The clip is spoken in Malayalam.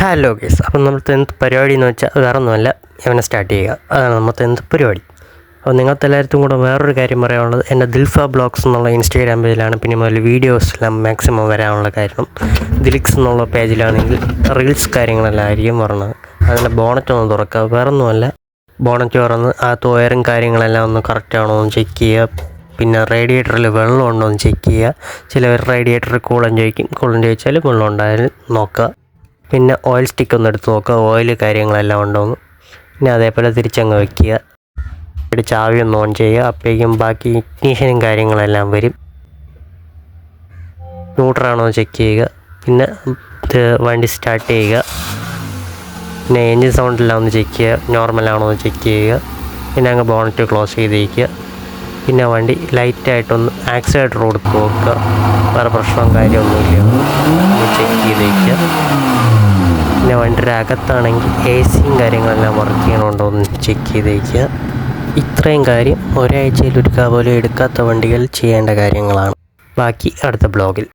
ഹലോ ഗൈസ്, അപ്പം നമ്മളത്തെ എന്ത് പരിപാടി എന്ന് വെച്ചാൽ വേറൊന്നുമല്ല, അവനെ സ്റ്റാർട്ട് ചെയ്യുക. അതാണ് നമ്മളത്തെ എന്ത് പരിപാടി. അപ്പോൾ നിങ്ങൾക്ക് എല്ലാവർക്കും കൂടെ വേറൊരു കാര്യം പറയാനുള്ളത്, എൻ്റെ ദിൽഫ ബ്ലോഗ്സ് എന്നുള്ള ഇൻസ്റ്റാഗ്രാം പേജിലാണ് പിന്നെ മുതൽ വീഡിയോസെല്ലാം മാക്സിമം വരാനുള്ള കാരണം. ദിലിക്സ് എന്നുള്ള പേജിലാണെങ്കിൽ റീൽസ് കാര്യങ്ങളെല്ലാം ആയിരിക്കും പറഞ്ഞത്. അതിൻ്റെ ബോണറ്റ് ഒന്ന് തുറക്കുക, വേറൊന്നുമല്ല, ബോണറ്റ് തുറന്ന് ആ വയറും കാര്യങ്ങളെല്ലാം ഒന്ന് കറക്റ്റാണോ എന്ന് ചെക്ക് ചെയ്യുക. പിന്നെ റേഡിയേറ്ററിൽ വെള്ളം ഉണ്ടോ എന്ന് ചെക്ക് ചെയ്യുക. ചിലവർ റേഡിയേറ്ററിൽ കൂളം ചോദിച്ചാൽ വെള്ളം ഉണ്ടായാലും നോക്കുക. പിന്നെ ഓയിൽ സ്റ്റിക്ക് ഒന്ന് എടുത്ത് നോക്കുക, ഓയിൽ കാര്യങ്ങളെല്ലാം ഉണ്ടോയെന്ന്. പിന്നെ അതേപോലെ തിരിച്ചങ്ങ് വയ്ക്കുക. ഇവിടെ ചാവി ഒന്ന് ഓൺ ചെയ്യുക, അപ്പോഴേക്കും ബാക്കി ഇഗ്നീഷനും കാര്യങ്ങളെല്ലാം വരും. ന്യൂട്രാണോ ചെക്ക് ചെയ്യുക. പിന്നെ വണ്ടി സ്റ്റാർട്ട് ചെയ്യുക. പിന്നെ എൻജിൻ സൗണ്ടെല്ലാം ഒന്ന് ചെക്ക് ചെയ്യുക, നോർമലാണോ എന്ന് ചെക്ക് ചെയ്യുക. പിന്നെ അങ്ങ് ബോണറ്റ് ക്ലോസ് ചെയ്തേക്കുക. പിന്നെ വണ്ടി ലൈറ്റായിട്ടൊന്ന് ആക്സിലേറ്റർ കൊടുത്ത് നോക്കുക, വേറെ പ്രശ്നവും കാര്യമൊന്നുമില്ല ചെക്ക് ചെയ്തേക്കുക. പിന്നെ വണ്ടിയുടെ അകത്താണെങ്കിൽ എ സിയും കാര്യങ്ങളെല്ലാം വർക്ക് ചെയ്യണമുണ്ടോ എന്ന് ചെക്ക് ചെയ്തേക്കുക. ഇത്രയും കാര്യം ഒരാഴ്ചയിൽ ഒരിക്കൽ പോലും എടുക്കാത്ത വണ്ടികൾ ചെയ്യേണ്ട കാര്യങ്ങളാണ്. ബാക്കി അടുത്ത ബ്ലോഗിൽ.